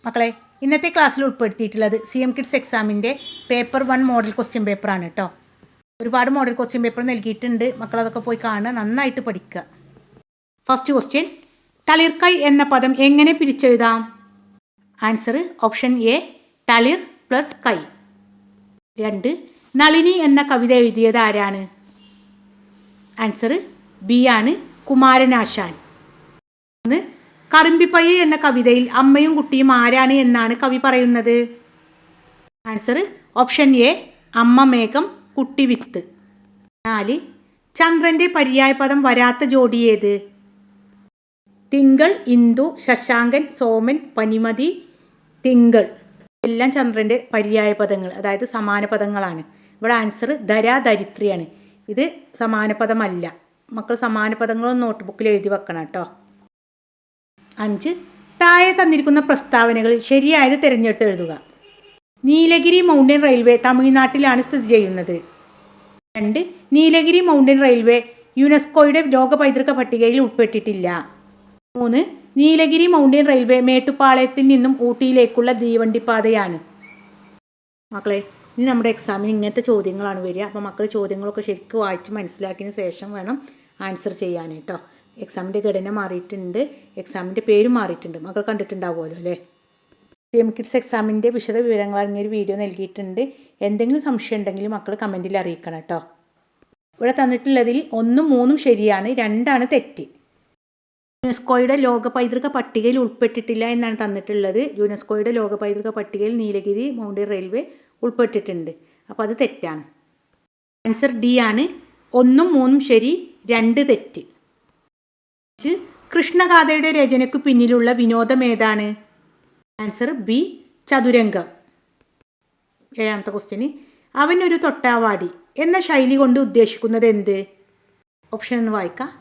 മക്കളെ, ഇന്നത്തെ ക്ലാസ്സിൽ ഉൾപ്പെടുത്തിയിട്ടുള്ളത് CM കിഡ്സ് എക്സാമിൻ്റെ പേപ്പർ 1 മോഡൽ ക്വസ്റ്റ്യൻ പേപ്പറാണ് കേട്ടോ. ഒരുപാട് മോഡൽ ക്വസ്റ്റ്യൻ പേപ്പർ നൽകിയിട്ടുണ്ട്. മക്കളതൊക്കെ പോയി കാണുക, നന്നായിട്ട് പഠിക്കുക. ഫസ്റ്റ് ക്വസ്റ്റ്യൻ, തളിർക്കൈ എന്ന പദം എങ്ങനെ പിരിച്ചെഴുതാം? ആൻസർ ഓപ്ഷൻ എ, തളിർ പ്ലസ് കൈ. 2, നളിനി എന്ന കവിത എഴുതിയത് ആരാണ്? ആൻസർ ബി ആണ്, കുമാരനാശാൻ. 3, കറുമ്പിപ്പയ്യ് എന്ന കവിതയിൽ അമ്മയും കുട്ടിയും ആരാണ് എന്നാണ് കവി പറയുന്നത്? ആൻസർ ഓപ്ഷൻ എ, അമ്മ മേഘം കുട്ടി വിത്ത്. 4, ചന്ദ്രൻ്റെ പര്യായപദം വരാത്ത ജോഡി ഏത്? തിങ്കൾ, ഇന്ദു, ശശാങ്കൻ, സോമൻ, പനിമതി, തിങ്കൾ എല്ലാം ചന്ദ്രൻ്റെ പര്യായപദങ്ങൾ, അതായത് സമാനപദങ്ങളാണ്. ഇവിടെ ആൻസർ ധരാ ധരിത്രിയാണ്. ഇത് സമാനപദമല്ല. മക്കൾ സമാനപദങ്ങളൊന്നും നോട്ട്ബുക്കിൽ എഴുതി വെക്കണം കേട്ടോ. 5, താഴെ തന്നിരിക്കുന്ന പ്രസ്താവനകളിൽ ശരിയായത് തിരഞ്ഞെടുത്ത് എഴുതുക. നീലഗിരി മൗണ്ടൻ റെയിൽവേ തമിഴ്നാട്ടിലാണ് സ്ഥിതി ചെയ്യുന്നത്. 2, നീലഗിരി മൗണ്ടൻ റെയിൽവേ യുനെസ്കോയുടെ ലോക പൈതൃക പട്ടികയിൽ ഉൾപ്പെട്ടിട്ടില്ല. 3, നീലഗിരി മൗണ്ടൻ റെയിൽവേ മേട്ടുപ്പാളയത്തിൽ നിന്നും ഊട്ടിയിലേക്കുള്ള തീവണ്ടിപ്പാതയാണ്. മക്കളെ, ഇനി നമ്മുടെ എക്സാമിന് ഇങ്ങനത്തെ ചോദ്യങ്ങളാണ് വരിക. അപ്പോൾ മക്കൾ ചോദ്യങ്ങളൊക്കെ ശരിക്കും വായിച്ച് മനസ്സിലാക്കിയതിന് ശേഷം വേണം ആൻസർ ചെയ്യാൻ കേട്ടോ. എക്സാമിൻ്റെ ഘടന മാറിയിട്ടുണ്ട്, എക്സാമിൻ്റെ പേരും മാറിയിട്ടുണ്ട്. മക്കൾ കണ്ടിട്ടുണ്ടാവുമല്ലോ അല്ലേ? CM കിഡ്സ് എക്സാമിൻ്റെ വിശദ വിവരങ്ങൾ അടങ്ങിയൊരു വീഡിയോ നൽകിയിട്ടുണ്ട്. എന്തെങ്കിലും സംശയം ഉണ്ടെങ്കിൽ മക്കൾ കമൻറ്റിൽ അറിയിക്കണം കേട്ടോ. ഇവിടെ തന്നിട്ടുള്ളതിൽ 1, 3 ശരിയാണ്, 2 തെറ്റ്. യുനെസ്കോയുടെ ലോക പൈതൃക പട്ടികയിൽ ഉൾപ്പെട്ടിട്ടില്ല എന്നാണ് തന്നിട്ടുള്ളത്. യുനെസ്കോയുടെ ലോക പൈതൃക പട്ടികയിൽ നീലഗിരി മൗണ്ടൻ റെയിൽവേ ഉൾപ്പെട്ടിട്ടുണ്ട്. അപ്പോൾ അത് തെറ്റാണ്. ആൻസർ ഡി ആണ്, 1, 3 ശരി, 2 തെറ്റ്. കൃഷ്ണഗാഥയുടെ രചനയ്ക്ക് പിന്നിലുള്ള വിനോദം ഏതാണ്? ആൻസർ ബി, ചതുരംഗം. 7ാമത്തെ ക്വസ്റ്റ്യന്, അവനൊരു തൊട്ടാവാടി എന്ന ശൈലി കൊണ്ട് ഉദ്ദേശിക്കുന്നത് എന്ത്? ഓപ്ഷൻ ഒന്ന് വായിക്കാം.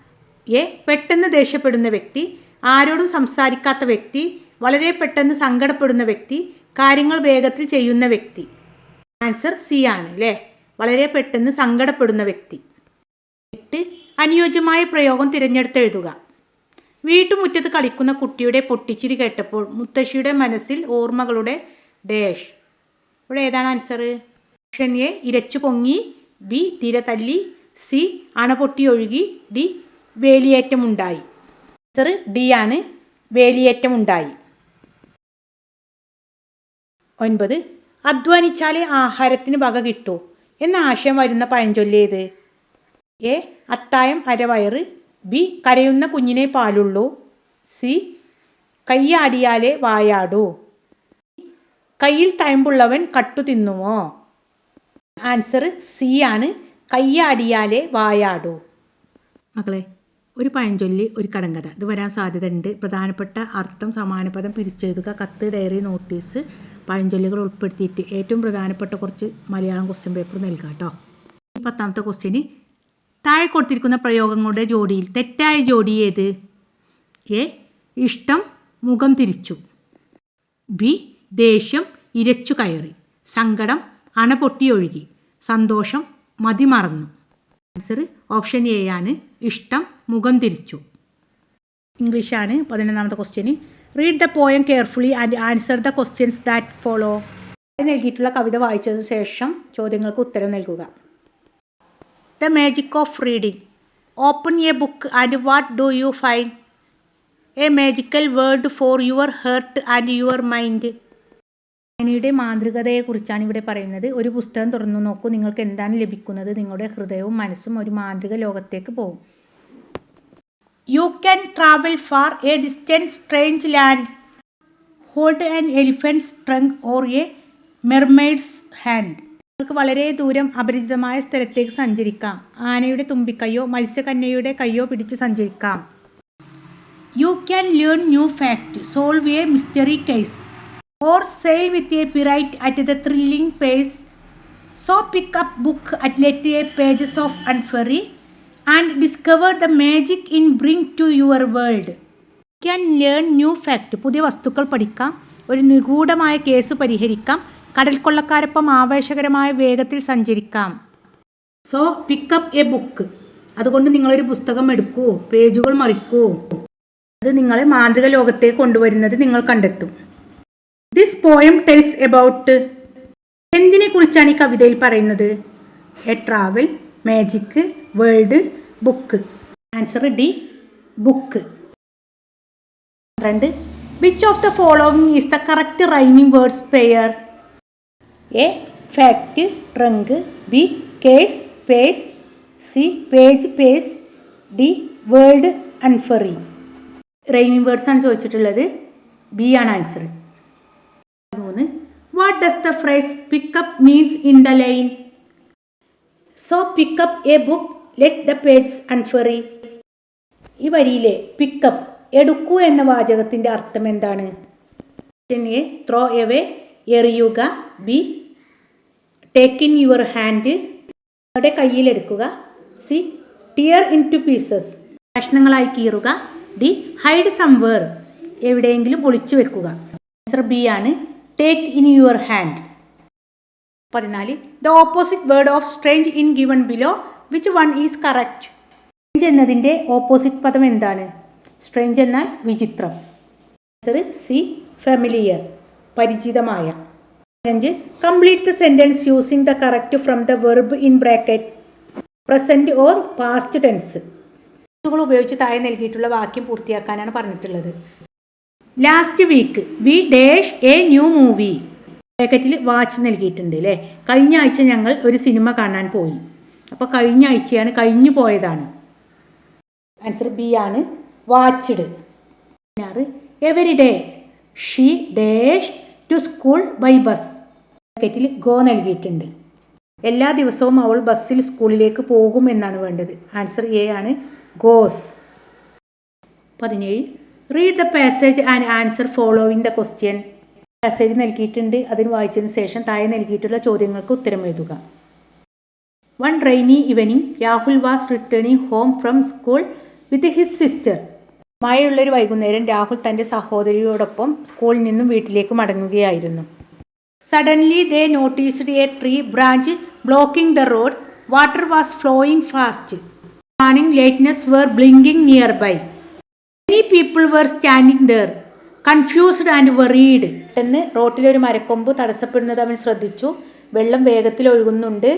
എ, പെട്ടെന്ന് ദേഷ്യപ്പെടുന്ന വ്യക്തി, ആരോടും സംസാരിക്കാത്ത വ്യക്തി, വളരെ പെട്ടെന്ന് സങ്കടപ്പെടുന്ന വ്യക്തി, കാര്യങ്ങൾ വേഗത്തിൽ ചെയ്യുന്ന വ്യക്തി. ആൻസർ സി ആണ് അല്ലേ, വളരെ പെട്ടെന്ന് സങ്കടപ്പെടുന്ന വ്യക്തി. 8, അനുയോജ്യമായ പ്രയോഗം തിരഞ്ഞെടുത്ത് എഴുതുക. വീട്ടുമുറ്റത്ത് കളിക്കുന്ന കുട്ടിയുടെ പൊട്ടിച്ചിരി കേട്ടപ്പോൾ മുത്തശ്ശിയുടെ മനസ്സിൽ ഓർമ്മകളുടെ ഡാഷ്. ഇവിടെ ഏതാണ് ആൻസർ? ഓപ്ഷൻ എ, ഇരച്ചു പൊങ്ങി, ബി, തിര തല്ലി, സി, അണപൊട്ടി ഒഴുകി, ഡി, വേലിയേറ്റമുണ്ടായി. ആൻസർ ഡി ആണ്, വേലിയേറ്റമുണ്ടായി. 9, അധ്വാനിച്ചാലേ ആഹാരത്തിന് വക കിട്ടൂ എന്ന ആശയം വരുന്ന പഴഞ്ചൊല്ലേത്? എ, അത്തായം അരവയറ്, ബി, കരയുന്ന കുഞ്ഞിനെ പാലുള്ളൂ, സി, കയ്യാടിയാലേ വായാടൂ, കയ്യിൽ തഴമ്പുള്ളവൻ കട്ടു തിന്നുമോ? ആൻസർ സി ആണ്, കയ്യാടിയാലേ വായാടൂ. മക്കളെ, ഒരു പഴഞ്ചൊല്ലി ഒരു കടങ്കഥ, ഇത് വരാൻ സാധ്യതയുണ്ട്. പ്രധാനപ്പെട്ട അർത്ഥം സമാനപദം പിരിച്ചെഴുതുക. കത്ത്, ഡയറി, നോട്ടീസ്, പഴഞ്ചൊല്ലുകൾ ഉൾപ്പെടുത്തിയിട്ട് ഏറ്റവും പ്രധാനപ്പെട്ട കുറച്ച് മലയാളം ക്വസ്റ്റ്യൻ പേപ്പർ നൽകാം കേട്ടോ. 10ാമത്തെ ക്വസ്റ്റ്യന്, താഴെ കൊടുത്തിരിക്കുന്ന പ്രയോഗങ്ങളുടെ ജോഡിയിൽ തെറ്റായ ജോഡി ഏത്? എ, ഇഷ്ടം മുഖം തിരിച്ചു, ബി, ദേഷ്യം ഇരച്ചു കയറി, സങ്കടം അണപൊട്ടി ഒഴുകി, സന്തോഷം മതിമറന്നു. ആൻസർ ഓപ്ഷൻ എ ആണ്, ഇഷ്ടം മുഖം തിരിച്ചു. ഇംഗ്ലീഷാണ് 11ാമത്തെ ക്വസ്റ്റ്യന്. Read the poem carefully and answer the questions that follow. നൽകിയിട്ടുള്ള കവിത വായിച്ചതിനു ശേഷം ചോദ്യങ്ങൾക്ക് ഉത്തരം നൽകുക. The magic of reading. Open a book and what do you find? A magical world for your heart and your mind. വായനയുടെ മാന്ത്രികതയെക്കുറിച്ചാണ് ഇവിടെ പറയുന്നത്. ഒരു പുസ്തകം തുറന്നു നോക്കൂ, നിങ്ങൾക്ക് എന്താണ് ലഭിക്കുന്നത്? നിങ്ങളുടെ ഹൃദയവും മനസ്സും ഒരു മാന്ത്രിക ലോകത്തേക്ക് പോകും. You can travel far a distant strange land. Hold an elephant's trunk or a mermaid's hand. നിങ്ങൾക്ക് വളരെ ദൂരം അപരിചിതമായ സ്ഥലത്തേക്ക് സഞ്ചരിക്കാം. ആനയുടെ തുമ്പിക്കൈയോ മത്സ്യകന്യയുടെ കൈയോ പിടിച്ച് സഞ്ചരിക്കാം. You can learn new fact, solve a mystery case, or sail with a pirate at the thrilling pace. So pick up book at let a pages of unfurl and discover the magic in bring to your world. Can learn new fact, പുതിയ വസ്തുക്കൾ പഠിക്കാം, ഒരു നിഗൂഢമായ case പരിഹരിക്കാം, കടൽക്കൊള്ളക്കാരൊപ്പം ആവേശകരമായ വേഗത്തിൽ സഞ്ചരിക്കാം. So pick up a book, അതുകൊണ്ട് നിങ്ങളൊരു പുസ്തകം എടുക്കൂ, പേജുകൾ മറിക്കൂ. അത് നിങ്ങളെ മാന്ത്രിക ലോകത്തേക്ക് കൊണ്ടുവരുന്നത് നിങ്ങൾ കണ്ടെത്തും. Poem tells about. എന്തിനെ കുറിച്ചാണ് ഈ കവിതയിൽ പറയുന്നത്? A travel, magic, world, book. Answer D, book. 2. Which of the following is the correct rhyming words pair? A fact, trunk, B case, pace, C page, pace, D world, unfurl. Rhyming words ആണ് ചോദിച്ചിട്ടുള്ളത്. B ആണ് answer. 3. What does the phrase pick up means in the line? So pick up a book, let the page unfurl. ഈ വരിയിലെ pickup, എടുക്കൂ എന്ന വാചകത്തിൻ്റെ അർത്ഥം എന്താണ്? എ ത്രോ എവേ, എറിയുക. B take in your hand, നിങ്ങളുടെ കയ്യിലെടുക്കുക. C tear into pieces, കഷ്ണങ്ങളായി കീറുക. ഡി ഹൈഡ് സംവേർ, എവിടെയെങ്കിലും ഒളിച്ചു വെക്കുക. ആൻസർ ബി ആണ്, take in your hand. 14. The opposite word of strange in given below, which one is correct? Strange എന്നതിൻ്റെ opposite പദം എന്താണ്? സ്ട്രേഞ്ച് എന്നാൽ വിചിത്രം. ആൻസർ സി ഫെമിലിയർ, പരിചിതമായ. 15. Complete the sentence using the correct form the verb in bracket, present or past tense. ഉപയോഗിച്ച് താഴെ നൽകിയിട്ടുള്ള വാക്യം പൂർത്തിയാക്കാനാണ് പറഞ്ഞിട്ടുള്ളത്. Last week we dash a new movie. ബ്രാക്കറ്റിൽ വാച്ച് നൽകിയിട്ടുണ്ട് അല്ലേ. കഴിഞ്ഞ ആഴ്ച ഞങ്ങൾ ഒരു സിനിമ കാണാൻ പോയി. അപ്പോൾ കഴിഞ്ഞ ആഴ്ചയാണ്, കഴിഞ്ഞു പോയതാണ്. ആൻസർ ബി ആണ്, watched. 16. Every day she dash to school by bus. ബ്രാക്കറ്റിൽ ഗോ നൽകിയിട്ടുണ്ട്. എല്ലാ ദിവസവും അവൾ ബസ്സിൽ സ്കൂളിലേക്ക് പോകും എന്നാണ് വേണ്ടത്. ആൻസർ എ ആണ്, goes. 17. Read the passage and answer following the question. Passage നൽകിയിട്ടുണ്ട്, അതിന് വായിച്ചതിന് ശേഷം താഴെ നൽകിയിട്ടുള്ള ചോദ്യങ്ങൾക്ക് ഉത്തരം എഴുതുക. One rainy evening Rahul was returning home from school with his sister. മഴയുള്ളൊരു വൈകുന്നേരം രാഹുൽ തൻ്റെ സഹോദരിയോടൊപ്പം സ്കൂളിൽ നിന്നും വീട്ടിലേക്ക് മടങ്ങുകയായിരുന്നു. Suddenly they noticed A tree branch blocking the road. Water was flowing fast. Warning lightness were blinking nearby. Many people were standing there, confused and worried. എന്ന് റോട്ടിലൊരു മരക്കൊമ്പ് തടസ്സപ്പെടുന്നത് അവൻ ശ്രദ്ധിച്ചു. വെള്ളം വേഗത്തിൽ ഒഴുകുന്നുണ്ട്.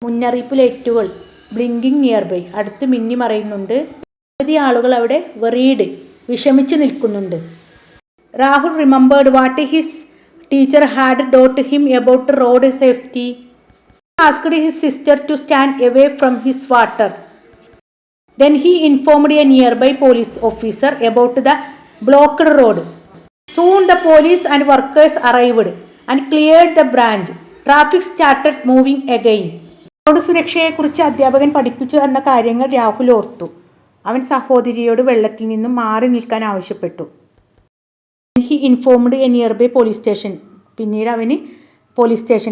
മുന്നറിയിപ്പ് ലൈറ്റുകൾ ബ്ലിങ്കിങ് നിയർ ബൈ, അടുത്ത് മിന്നി മറയുന്നുണ്ട്. നിരവധി ആളുകൾ അവിടെ വെറീഡ്, വിഷമിച്ചു നിൽക്കുന്നുണ്ട്. Rahul remembered what his teacher had taught him about road safety. Asked his sister to stand away from his water. Then he informed a nearby police officer about the blocked road. Soon the police and workers arrived and cleared the branch. Traffic started moving again. Road സുരക്ഷയെക്കുറിച്ച് അധ്യാപകൻ പഠിപ്പിച്ചു എന്ന കാര്യങ്ങൾ രാഹുൽ ഓർത്തു. അവൻ സഹോദരിയോട് വെള്ളത്തിൽ നിന്നും മാറി നിൽക്കാൻ ആവശ്യപ്പെട്ടു. He informed a nearby police station. പിന്നീട് അവന്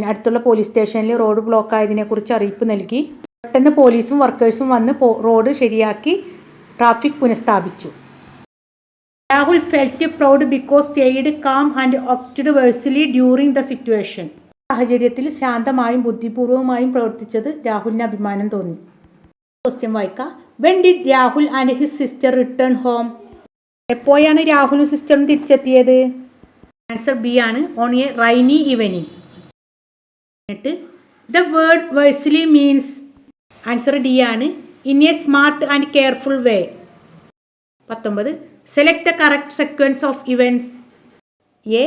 അടുത്തുള്ള പോലീസ് സ്റ്റേഷനിൽ റോഡ് ബ്ലോക്ക് ആയതിനെക്കുറിച്ച് അറിയിപ്പ് നൽകി. പെട്ടെന്ന് പോലീസും വർക്കേഴ്സും വന്ന് റോഡ് ശരിയാക്കി ട്രാഫിക് പുനഃസ്ഥാപിച്ചു. Rahul felt proud because stayed calm and acted wisely during the situation. സാഹചര്യത്തിൽ ശാന്തമായും ബുദ്ധിപൂർവമായും പ്രവർത്തിച്ചത് രാഹുലിന് അഭിമാനം തോന്നി. ക്വസ്റ്റ്യൻ വായിക്കാം. When did Rahul and his sister return home? എപ്പോഴാണ് രാഹുലും സിസ്റ്ററും തിരിച്ചെത്തിയത്? ആൻസർ ബി ആണ്, on a rainy evening. The word wisely means. Answer D ആണ്, in a smart and careful way. 19. Select the correct sequence of events. A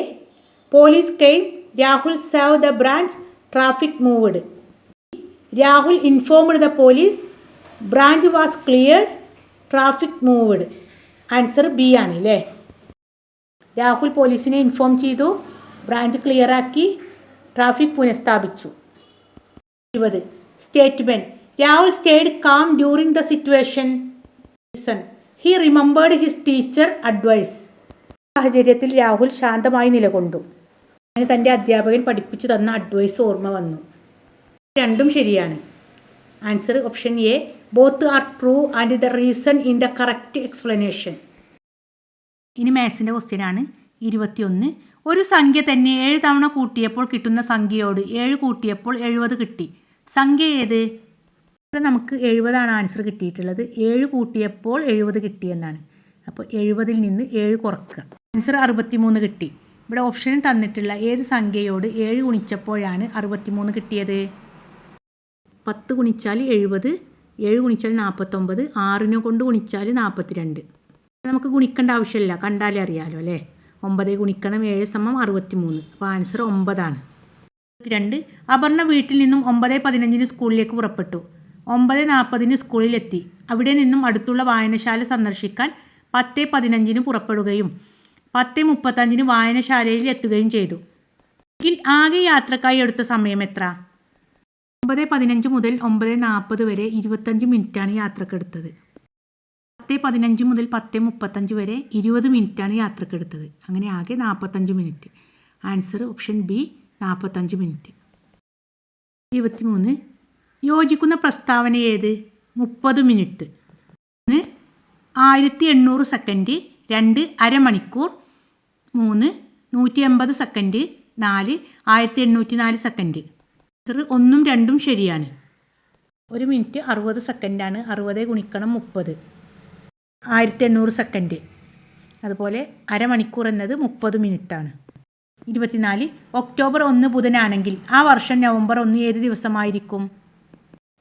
police came, Rahul save the branch, traffic moved. Rahul informed the police, branch was cleared, traffic moved. Answer B ആണ് അല്ലേ. രാഹുൽ പോലീസിനെ inform ചെയ്തു, branch ക്ലിയറാക്കി, traffic പുനഃസ്ഥാപിച്ചു. 20. Statement. Rahul stayed calm during the situation. He remembered his teacher advice. സാഹചര്യത്തിൽ രാഹുൽ ശാന്തമായി നിലകൊണ്ടു. അതിന് തൻ്റെ അധ്യാപകൻ പഠിപ്പിച്ചു തന്ന അഡ്വൈസ് ഓർമ്മ വന്നു. രണ്ടും ശരിയാണ്. Answer option A, both are true and the reason in the correct explanation. ഇനി മാത്സിൻ്റെ ക്വസ്റ്റ്യനാണ്. 21. ഒരു സംഖ്യ തന്നെ 7 തവണ കൂട്ടിയപ്പോൾ കിട്ടുന്ന സംഖ്യയോട് 7 കൂട്ടിയപ്പോൾ 70 കിട്ടി. സംഖ്യ ഏത്? ഇവിടെ നമുക്ക് 70 ആൻസർ കിട്ടിയിട്ടുള്ളത്. 7 കൂട്ടിയപ്പോൾ 70 കിട്ടിയെന്നാണ്. അപ്പോൾ 70-ൽ നിന്ന് 7 കുറക്കുക. ആൻസർ 63 കിട്ടി. ഇവിടെ ഓപ്ഷനിൽ തന്നിട്ടുള്ള ഏത് സംഖ്യയോട് 7 ഗുണിച്ചപ്പോഴാണ് 63 കിട്ടിയത്? 10 ഗുണിച്ചാൽ 70, 7 ഗുണിച്ചാൽ 49, 6 കൊണ്ട് ഗുണിച്ചാൽ 42. നമുക്ക് ഗുണിക്കേണ്ട ആവശ്യമില്ല, കണ്ടാലേ അറിയാലോ അല്ലേ. 9 ഗുണിക്കണം 7 = 63. അപ്പോൾ ആൻസർ 9 ആണ്. 22. അപർണ വീട്ടിൽ നിന്നും 9:15 സ്കൂളിലേക്ക് പുറപ്പെട്ടു. 9:40 സ്കൂളിലെത്തി. അവിടെ നിന്നും അടുത്തുള്ള വായനശാല സന്ദർശിക്കാൻ 10:15 പുറപ്പെടുകയും 10:35 വായനശാലയിൽ എത്തുകയും ചെയ്തു. എങ്കിൽ ആകെ യാത്രക്കായി എടുത്ത സമയം എത്ര? 9:15 മുതൽ 9:40 വരെ 25 മിനിറ്റാണ് യാത്രക്കെടുത്തത്. 10:15 മുതൽ 10:35 വരെ 20 മിനിറ്റാണ് യാത്രക്കെടുത്തത്. അങ്ങനെ ആകെ 45 minute. Answer option B 45 minute. 23. യോജിക്കുന്ന പ്രസ്താവന ഏത്? 30 മിനിറ്റ്. 1. 1800 സെക്കൻഡ്. 2. അരമണിക്കൂർ. 3. 180 സെക്കൻഡ്. 4. 1804 സെക്കൻഡ്. ആൻസർ 1ഉം 2ഉം ശരിയാണ്. 1 മിനിറ്റ് 60 സെക്കൻഡാണ്. 60 ഗുണിക്കണം 30, 1800 സെക്കൻഡ്. അതുപോലെ അരമണിക്കൂർ എന്നത് 30 മിനിറ്റാണ്. 24. ഒക്ടോബർ 1 ബുധനാണെങ്കിൽ ആ വർഷം നവംബർ 1 ഏത് ദിവസമായിരിക്കും?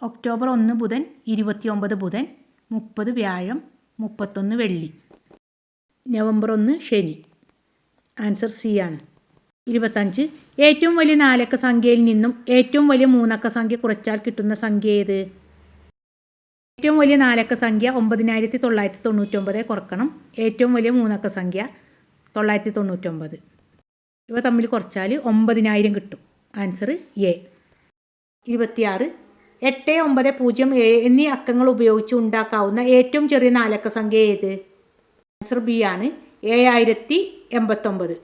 ഒക്ടോബർ 1 ബുധൻ, 29 ബുധൻ, 30 വ്യാഴം, 31 വെള്ളി. നവംബർ 1 ശനി. ആൻസർ സി ആണ്. 25. ഏറ്റവും വലിയ 4 അക്ക സംഖ്യയിൽ നിന്നും ഏറ്റവും വലിയ 3 അക്ക സംഖ്യ കുറച്ചാൽ കിട്ടുന്ന സംഖ്യ ഏത്? ഏറ്റവും വലിയ 4 അക്ക സംഖ്യ 9999 കുറക്കണം ഏറ്റവും വലിയ 3 അക്ക സംഖ്യ 999. ഇവ തമ്മിൽ കുറച്ചാൽ 9000 കിട്ടും. Answer A. 26. 8907 എന്നീ അക്കങ്ങൾ ഉപയോഗിച്ച് ഉണ്ടാക്കാവുന്ന ഏറ്റവും ചെറിയ 4 അക്ക സംഖ്യ ഏത്? ആൻസർ ബി ആണ്, 7089.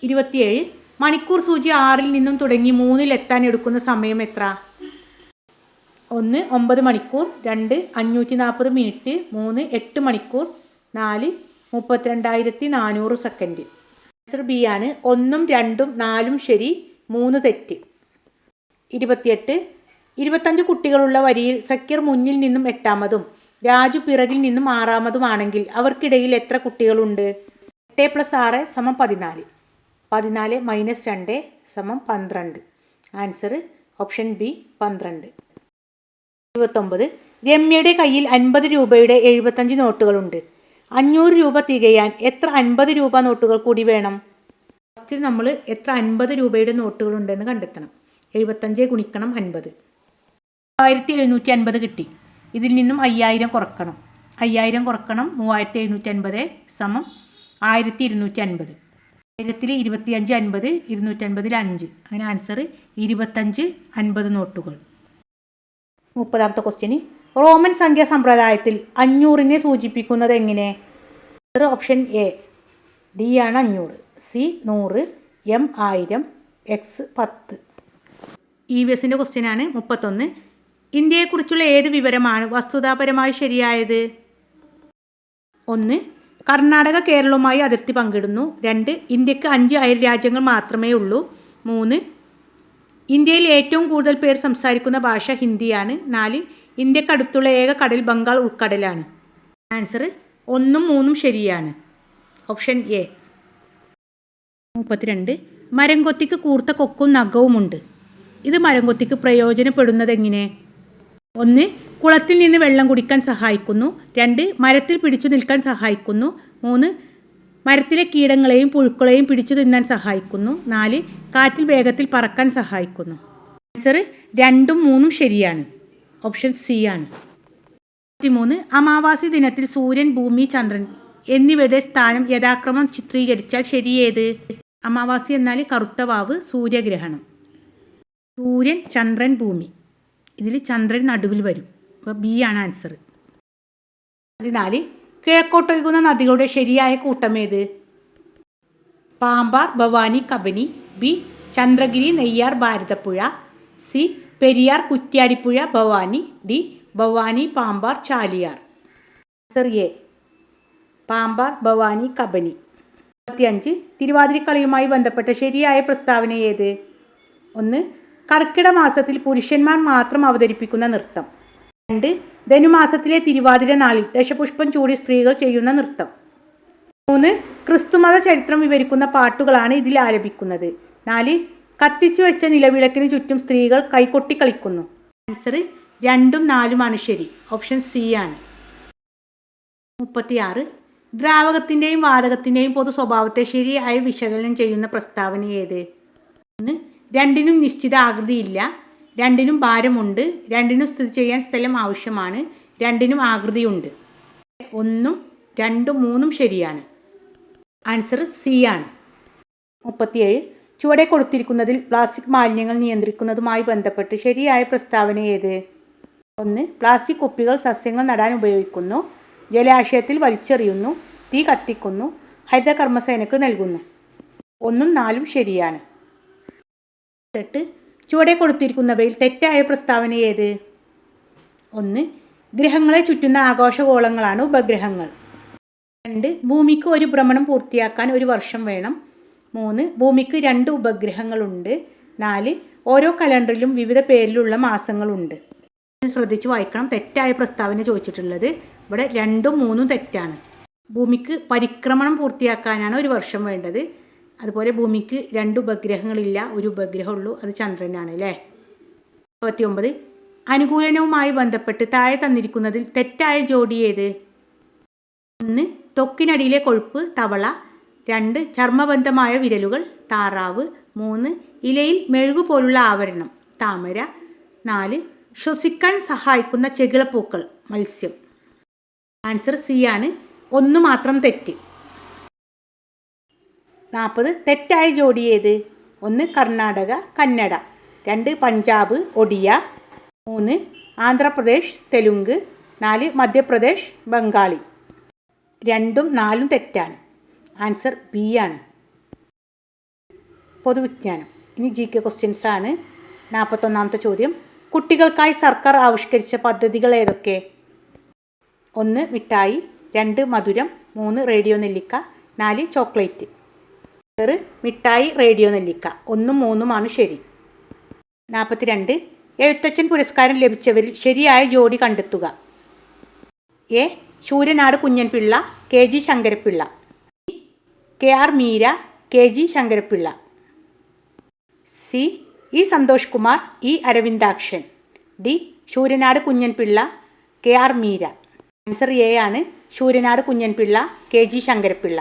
27. മണിക്കൂർ സൂചി 6ൽ നിന്നും തുടങ്ങി 3ൽ എത്താൻ എടുക്കുന്ന സമയം എത്ര? 1. 9 മണിക്കൂർ. 2. 540 മിനിറ്റ്. 3. 8 മണിക്കൂർ. 4. 32,400 സെക്കൻഡ്. ആൻസർ ബി ആണ്. 1ഉം 2ഉം 4ഉം ശരി, 3 തെറ്റ്. 28. 25 കുട്ടികളുള്ള വരിയിൽ സക്കീർ മുന്നിൽ നിന്നും 8-മതും രാജു പിറകിൽ നിന്നും 6-മതുമാണെങ്കിൽ അവർക്കിടയിൽ എത്ര കുട്ടികളുണ്ട്? 8 + 6 = 14. 14 - 2 = 12. Answer option B 12. 29. രമ്യയുടെ കയ്യിൽ 50 രൂപയുടെ 75 നോട്ടുകളുണ്ട്. 500 രൂപ തികയാൻ എത്ര 50 രൂപ നോട്ടുകൾ കൂടി വേണം? ഫസ്റ്റ് നമ്മൾ എത്ര 50 രൂപയുടെ നോട്ടുകളുണ്ടെന്ന് കണ്ടെത്തണം. 75 ഗുണിക്കണം 50, 1750 കിട്ടി. ഇതിൽ നിന്നും 5000 കുറക്കണം. 5000 കുറക്കണം 3750 = 1250. 1000-ൽ 25 50, 250-ൽ 5. അങ്ങനെ ആൻസർ 25 50 നോട്ടുകൾ. 30ാമത്തെ ക്വസ്റ്റ്യൻ. റോമൻ സംഖ്യാ സമ്പ്രദായത്തിൽ 500നെ സൂചിപ്പിക്കുന്നത് എങ്ങനെ? ഓപ്ഷൻ എ ഡി ആണ് 500, സി 100, എം 1000, എക്സ് 10. EVSൻ്റെ ക്വസ്റ്റ്യനാണ്. 31. ഇന്ത്യയെക്കുറിച്ചുള്ള ഏത് വിവരമാണ് വസ്തുതാപരമായി ശരിയായത്? 1. കർണാടക കേരളവുമായി അതിർത്തി പങ്കിടുന്നു. 2. ഇന്ത്യക്ക് 5 അയൽ രാജ്യങ്ങൾ മാത്രമേ ഉള്ളൂ. 3. ഇന്ത്യയിൽ ഏറ്റവും കൂടുതൽ പേർ സംസാരിക്കുന്ന ഭാഷ ഹിന്ദിയാണ്. 4. ഇന്ത്യക്കടുത്തുള്ള ഏക കടൽ ബംഗാൾ ഉൾക്കടലാണ്. ആൻസർ 1ഉം 3ഉം ശരിയാണ്. Option A. 32. മരംകൊത്തിക്ക് കൂർത്ത കൊക്കും നഖവുമുണ്ട്. ഇത് മരംകൊത്തിക്ക് പ്രയോജനപ്പെടുന്നത് എങ്ങനെ? 1. കുളത്തിൽ നിന്ന് വെള്ളം കുടിക്കാൻ സഹായിക്കുന്നു. 2. മരത്തിൽ പിടിച്ചു നിൽക്കാൻ സഹായിക്കുന്നു. 3. മരത്തിലെ കീടങ്ങളെയും പുഴുക്കളെയും പിടിച്ചു തിന്നാൻ സഹായിക്കുന്നു. 4. കാറ്റിൽ വേഗത്തിൽ പറക്കാൻ സഹായിക്കുന്നു. ആൻസർ 2ഉം 3ഉം ശരിയാണ്. ഓപ്ഷൻ സി ആണ്. 23. അമാവാസി ദിനത്തിൽ സൂര്യൻ, ഭൂമി, ചന്ദ്രൻ എന്നിവയുടെ സ്ഥാനം യഥാക്രമം ചിത്രീകരിച്ചാൽ ശരിയേത്? അമാവാസി എന്നാൽ കറുത്ത വാവ്, സൂര്യഗ്രഹണം. സൂര്യൻ, ചന്ദ്രൻ, ഭൂമി. ഇതിൽ ചന്ദ്രൻ നടുവിൽ വരും. അപ്പോൾ ബി ആണ് ആൻസർ. 14. കിഴക്കോട്ടൊഴുകുന്ന നദികളുടെ ശരിയായ കൂട്ടമേത്? Pambar, Bhavani, Kabani. B Chandragiri, Neyyar, Bharathapuzha. C Periyar, Kuttiadipuzha, Bhavani. D Bhavani, Pambar, Chaliyar. Answer A Pambar, Bhavani, Kabani. 25. തിരുവാതിരക്കളിയുമായി ബന്ധപ്പെട്ട ശരിയായ പ്രസ്താവന ഏത്? 1. കർക്കിടക മാസത്തിൽ പുരുഷന്മാർ മാത്രം അവതരിപ്പിക്കുന്ന നൃത്തം. 2. ധനുമാസത്തിലെ തിരുവാതിര നാളിൽ ദശപുഷ്പം ചൂടി സ്ത്രീകൾ ചെയ്യുന്ന നൃത്തം. 3 ക്രിസ്തുമത ചരിത്രം വിവരിക്കുന്ന പാട്ടുകളാണ് ഇതിൽ ആലപിക്കുന്നത്. 4 കത്തിച്ചു വെച്ച നിലവിളക്കിന് ചുറ്റും സ്ത്രീകൾ കൈകൊട്ടി കളിക്കുന്നു. ആൻസർ 2ഉം 4ഉമാണ് ശരി. ഓപ്ഷൻ സി ആണ്. 36 ദ്രാവകത്തിൻ്റെയും വാതകത്തിൻ്റെയും പൊതു സ്വഭാവത്തെ ശരിയായി വിശകലനം ചെയ്യുന്ന പ്രസ്താവന ഏത്? 1 രണ്ടിനും നിശ്ചിത ആകൃതിയില്ല, രണ്ടിനും ഭാരമുണ്ട്, രണ്ടിനും സ്ഥിതി ചെയ്യാൻ സ്ഥലം ആവശ്യമാണ്, രണ്ടിനും ആകൃതിയുണ്ട്. 1ഉം 2ഉം 3ഉം ശരിയാണ്. ആൻസർ സി ആണ്. 37 ചുവടെ കൊടുത്തിരിക്കുന്നതിൽ പ്ലാസ്റ്റിക് മാലിന്യങ്ങൾ നിയന്ത്രിക്കുന്നതുമായി ബന്ധപ്പെട്ട് ശരിയായ പ്രസ്താവന ഏത്? 1 പ്ലാസ്റ്റിക് കുപ്പികൾ സസ്യങ്ങൾ നടാൻ ഉപയോഗിക്കുന്നു, ജലാശയത്തിൽ വലിച്ചെറിയുന്നു, തീ കത്തിക്കുന്നു, ഹരിത കർമ്മസേനയ്ക്ക് നൽകുന്നു. 1ഉം 4ഉം ശരിയാണ്. 8 ചുവടെ കൊടുത്തിരിക്കുന്നവയിൽ തെറ്റായ പ്രസ്താവന ഏത്? 1 ഗ്രഹങ്ങളെ ചുറ്റുന്ന ആകാശഗോളങ്ങളാണ് ഉപഗ്രഹങ്ങൾ. 2 ഭൂമിക്ക് ഒരു ഭ്രമണം പൂർത്തിയാക്കാൻ 1 വർഷം വേണം. 3 ഭൂമിക്ക് 2 ഉപഗ്രഹങ്ങളുണ്ട്. 4 ഓരോ കലണ്ടറിലും വിവിധ പേരിലുള്ള മാസങ്ങളുണ്ട്. ശ്രദ്ധിച്ച് വായിക്കണം. തെറ്റായ പ്രസ്താവന ചോദിച്ചിട്ടുള്ളത് ഇവിടെ 2ഉം 3ഉം തെറ്റാണ്. ഭൂമിക്ക് പരിക്രമണം പൂർത്തിയാക്കാനാണ് 1 വർഷം വേണ്ടത്. അതുപോലെ ഭൂമിക്ക് 2 ഉപഗ്രഹങ്ങളില്ല, 1 ഉപഗ്രഹമുള്ളൂ, അത് ചന്ദ്രനാണ് അല്ലേ. 29 അനുകൂലനവുമായി ബന്ധപ്പെട്ട് താഴെ തന്നിരിക്കുന്നതിൽ തെറ്റായ ജോഡി ഏത്? 1 ത്വക്കിനടിയിലെ കൊഴുപ്പ് തവള, 2 ചർമ്മബന്ധമായ വിരലുകൾ താറാവ്, 3 ഇലയിൽ മെഴുകു പോലുള്ള ആവരണം താമര, 4 ശ്വസിക്കാൻ സഹായിക്കുന്ന ചെകിളപ്പൂക്കൾ മത്സ്യം. ആൻസർ സി ആണ്. 1 മാത്രം തെറ്റ്. 40 തെറ്റായ ജോഡി ഏത്? 1 കർണാടക കന്നഡ, 2 പഞ്ചാബ് ഒഡിയ, 3 ആന്ധ്രാപ്രദേശ് തെലുങ്ക്, 4 മധ്യപ്രദേശ് ബംഗാളി. 2ഉം 4ഉം തെറ്റാണ്. ആൻസർ ബി ആണ്. പൊതുവിജ്ഞാനം. ഇനി GK ക്വസ്റ്റ്യൻസ് ആണ്. 41ാമത്തെ ചോദ്യം, കുട്ടികൾക്കായി സർക്കാർ ആവിഷ്കരിച്ച പദ്ധതികൾ ഏതൊക്കെ? 1 മിഠായി, 2 മധുരം, 3 റേഡിയോ നെല്ലിക്ക, 4 ചോക്ലേറ്റ്. മിഠായി, റേഡിയോ നെല്ലിക്ക. 1ഉം 3ഉമാണ് ശരി. 42 എഴുത്തച്ഛൻ പുരസ്കാരം ലഭിച്ചവരിൽ ശരിയായ ജോഡി കണ്ടെത്തുക. A Sooranad Kunjan Pillai, KG Sankara Pillai. KR Meera, KG Sankara Pillai. C E Santhosh Kumar, E Aravindakshan. D Sooranad Kunjan Pillai, KR Meera. Answer A ആണ്. ശൂരനാട് കുഞ്ഞൻപിള്ള, KG ശങ്കരപ്പിള്ള.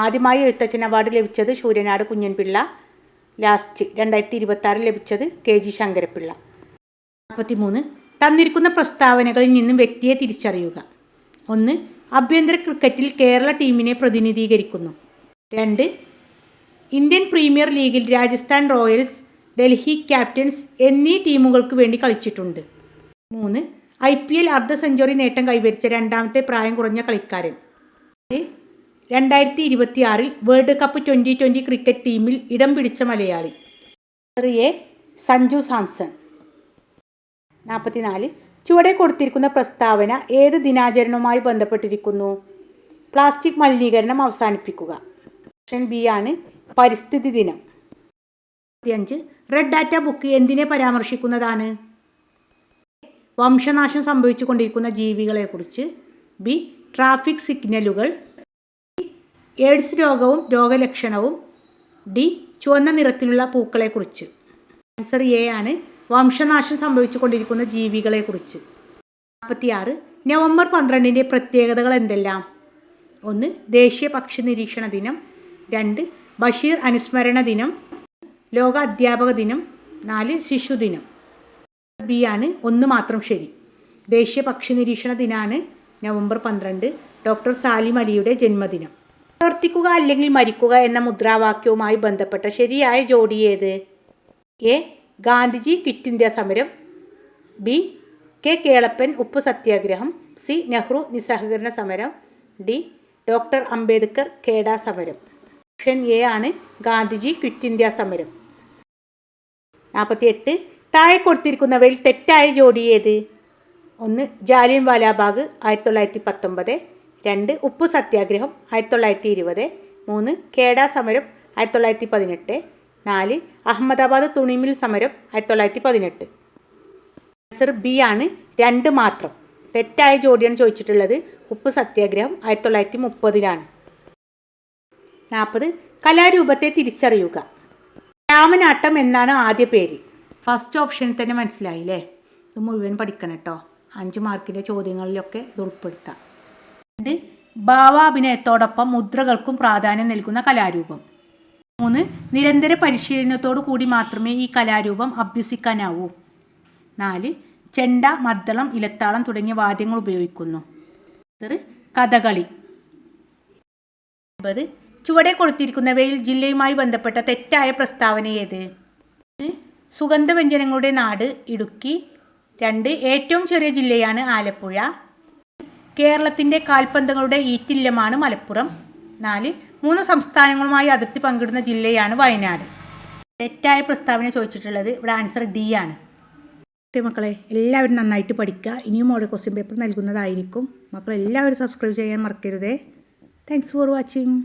ആദ്യമായി എഴുത്തച്ഛൻ അവാർഡ് ലഭിച്ചത് ശൂരനാട് കുഞ്ഞൻപിള്ള, ലാസ്റ്റ് 2026 ലഭിച്ചത് KG ശങ്കരപ്പിള്ള. 43 തന്നിരിക്കുന്ന പ്രസ്താവനകളിൽ നിന്നും വ്യക്തിയെ തിരിച്ചറിയുക. 1 ആഭ്യന്തര ക്രിക്കറ്റിൽ കേരള ടീമിനെ പ്രതിനിധീകരിക്കുന്നു. 2 ഇന്ത്യൻ പ്രീമിയർ ലീഗിൽ രാജസ്ഥാൻ റോയൽസ്, ഡൽഹി ക്യാപിറ്റൽസ് എന്നീ ടീമുകൾക്ക് വേണ്ടി കളിച്ചിട്ടുണ്ട്. 3 IPL അർദ്ധ സെഞ്ചുറി നേട്ടം കൈവരിച്ച രണ്ടാമത്തെ പ്രായം കുറഞ്ഞ കളിക്കാരൻ. 2026 വേൾഡ് കപ്പ് T20 ക്രിക്കറ്റ് ടീമിൽ ഇടം പിടിച്ച മലയാളി. എ സഞ്ജു സാംസൺ. 44 ചുവടെ കൊടുത്തിരിക്കുന്ന പ്രസ്താവന ഏത് ദിനാചരണവുമായി ബന്ധപ്പെട്ടിരിക്കുന്നു? പ്ലാസ്റ്റിക് മലിനീകരണം അവസാനിപ്പിക്കുക. ഓപ്ഷൻ ബി ആണ്, പരിസ്ഥിതി ദിനം. 5 റെഡ് ഡാറ്റ ബുക്ക് എന്തിനെ പരാമർശിക്കുന്നതാണ്? വംശനാശം സംഭവിച്ചു കൊണ്ടിരിക്കുന്ന ജീവികളെക്കുറിച്ച്. ബി ട്രാഫിക് സിഗ്നലുകൾ. എയ്ഡ്സ് രോഗവും രോഗലക്ഷണവും. ഡി ചുവന്ന നിറത്തിലുള്ള പൂക്കളെക്കുറിച്ച്. ആൻസർ എ ആണ്, വംശനാശം സംഭവിച്ചു കൊണ്ടിരിക്കുന്ന ജീവികളെക്കുറിച്ച്. 46 നവംബർ 12 പ്രത്യേകതകൾ എന്തെല്ലാം? 1 ദേശീയ പക്ഷി നിരീക്ഷണ ദിനം, 2 ബഷീർ അനുസ്മരണ ദിനം, ലോക അധ്യാപക ദിനം, 4 ശിശുദിനം. ബി ആണ്, 1 മാത്രം ശരി. ദേശീയ പക്ഷി നിരീക്ഷണ ദിനമാണ് നവംബർ 12, ഡോക്ടർ സാലിം അലിയുടെ ജന്മദിനം. പ്രവർത്തിക്കുക അല്ലെങ്കിൽ മരിക്കുക എന്ന മുദ്രാവാക്യവുമായി ബന്ധപ്പെട്ട ശരിയായ ജോഡി ഏത്? എ ഗാന്ധിജി ക്വിറ്റ് ഇന്ത്യ സമരം, ബി കെ കേളപ്പൻ ഉപ്പ് സത്യാഗ്രഹം, സി നെഹ്റു നിസ്സഹകരണ സമരം, ഡി ഡോക്ടർ അംബേദ്കർ ഖേഡ സമരം. ഓപ്ഷൻ എ ആണ്, ഗാന്ധിജി ക്വിറ്റ് ഇന്ത്യ സമരം. 48 താഴെ കൊടുത്തിരിക്കുന്നവയിൽ തെറ്റായ ജോഡി ഏത്? 1 ജാലിയൻ വാലാബാഗ് 1919, 2 ഉപ്പ് സത്യാഗ്രഹം 1920, 3 ഖേഡ സമരം 1918, 4 അഹമ്മദാബാദ് തുണിമിൽ സമരം 1918. ആൻസർ ബി ആണ്, 2 മാത്രം. തെറ്റായ ജോഡിയാണ് ചോദിച്ചിട്ടുള്ളത്. ഉപ്പ് സത്യാഗ്രഹം 1930 40 കലാരൂപത്തെ തിരിച്ചറിയുക. രാമനാട്ടം എന്നാണ് ആദ്യ പേര്. ഫസ്റ്റ് ഓപ്ഷനിൽ തന്നെ മനസ്സിലായില്ലേ. ഇത് മുഴുവൻ പഠിക്കണം കേട്ടോ. 5 മാർക്കിൻ്റെ ചോദ്യങ്ങളിലൊക്കെ ഇത് ഉൾപ്പെടുത്താം. 2 ഭാവാഭിനയത്തോടൊപ്പം മുദ്രകൾക്കും പ്രാധാന്യം നൽകുന്ന കലാരൂപം. 3 നിരന്തര പരിശീലനത്തോടു കൂടി മാത്രമേ ഈ കലാരൂപം അഭ്യസിക്കാനാവൂ. 4 ചെണ്ട, മദ്ദളം, ഇലത്താളം തുടങ്ങിയ വാദ്യങ്ങൾ ഉപയോഗിക്കുന്നു. കഥകളി. 9 ചുവടെ കൊടുത്തിരിക്കുന്നവയിൽ ജില്ലയുമായി ബന്ധപ്പെട്ട തെറ്റായ പ്രസ്താവന ഏത്? സുഗന്ധവ്യഞ്ജനങ്ങളുടെ നാട് ഇടുക്കി. 2 ഏറ്റവും ചെറിയ ജില്ലയാണ് ആലപ്പുഴ. കേരളത്തിൻ്റെ കാൽപന്തങ്ങളുടെ ഈറ്റില്ലമാണ് മലപ്പുറം. 4 3 സംസ്ഥാനങ്ങളുമായി അതിർത്തി പങ്കിടുന്ന ജില്ലയാണ് വയനാട്. തെറ്റായ പ്രസ്താവന ചോദിച്ചിട്ടുള്ളത് ഇവിടെ ആൻസർ ഡി ആണ്. ഓക്കെ മക്കളെ, എല്ലാവരും നന്നായിട്ട് പഠിക്കുക. ഇനിയും മോഡൽ ക്വസ്റ്റ്യൻ പേപ്പർ നൽകുന്നതായിരിക്കും. മക്കളെല്ലാവരും സബ്സ്ക്രൈബ് ചെയ്യാൻ മറക്കരുതേ. Thanks for watching.